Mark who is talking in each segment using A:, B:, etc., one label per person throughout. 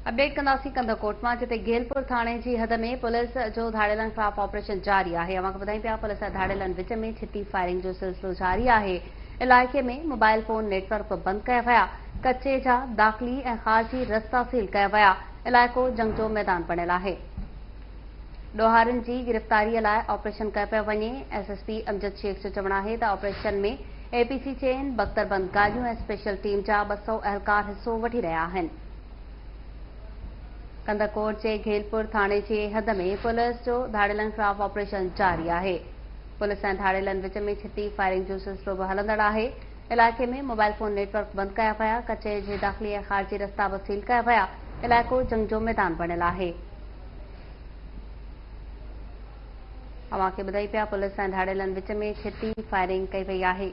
A: Update कंदासीं कंदरकोट मां, जिते गेलपुर थाणे जी हद में पुलिस जो धाड़ेलनि खिलाफ ऑपरेशन जारी आहे। अवांखे ॿुधायूं पिया, पुलिस धाड़ेलनि विच में छिती फायरिंग जो सिलसिलो जारी आहे। इलाइक़े में मोबाइल फोन नेटवर्क बंदि कया विया, कचे जा दाख़िली ऐं ख़ारिजी रस्ता सील कया विया। इलाइक़ो जंग जो मैदान बणियल आहे। ॾोहारियुनि जी गिरफ़्तारीअ लाइ ऑपरेशन कयो पियो वञे। एसएसपी अमजद शेख जो चवणु आहे त ऑपरेशन में एपीसी चेन, बख्तरबंद गाॾियूं ऐं स्पेशल टीम जा 200 अहलकार हिसो वठी रहिया आहिनि। कंदरकोट जे घेलपुर थाणे जी हद में पुलिस जो धाड़ेलनि खिलाफ ऑपरेशन जारी आहे। पुलिस ऐं धाड़ेलनि विच में छिती फायरिंग जो सिलसिलो बि हलंदड़ आहे। इलाइक़े में मोबाइल फोन नेटवर्क बंदि कया विया, कचे जे दाख़िली ऐं ख़ारिजी रस्ता बि सील कया विया। इलाइक़ो जंग जो मैदान बणियल आहे। अवांखे ॿुधाई पिया, पुलिस ऐं धाड़ेलनि विच में छिती फायरिंग कई वई आहे।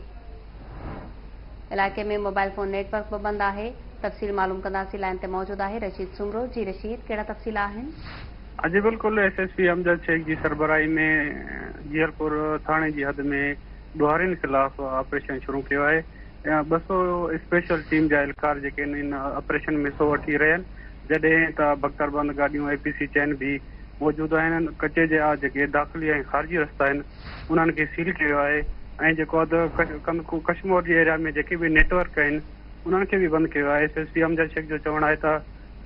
A: इलाइक़े में मोबाइल फोन नेटवर्क बि बंदि आहे। तफ़सील मालूम कंदासीं। लाइन ते मौजूद आहे रशीद सुमरो। जी रशीद, कहिड़ा तफ़सील आहिनि?
B: जी बिल्कुल, एसएसपी अमजद शेख जी सरबराही में गेलपुर थाने जी हद में ॾोहारियुनि खिलाफ़ ऑपरेशन शुरू किया है। 200 स्पेशल टीम जा एहलकार जेके इन ऑपरेशन में हिस्सो वठी रहिया आहिनि, जॾहिं त बख्तरबंद गाॾियूं एपीसी चैन भी मौजूद आहिनि। कचे जा जेके दाख़िली ऐं ख़ारिजी रस्ता आहिनि उन्हनि खे सील किया है। ऐं जेको कश्मीर जे एरिया में जेके भी नेटवर्क आहिनि उन्हनि खे भी बंदि किया है। एसएसपी अमजद शेख जो चवणु आहे त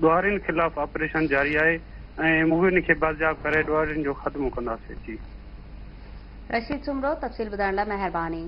B: ॾोहारियुनि खिलाफ़ ऑपरेशन जारी आहे ऐं मुहिन खे बाज़ियाब करे ॾोहारियुनि जो ख़त्मो कंदासीं। जी
A: रशीद सुमरो, तफ़सील ॿुधाइण लाइ महिरबानी।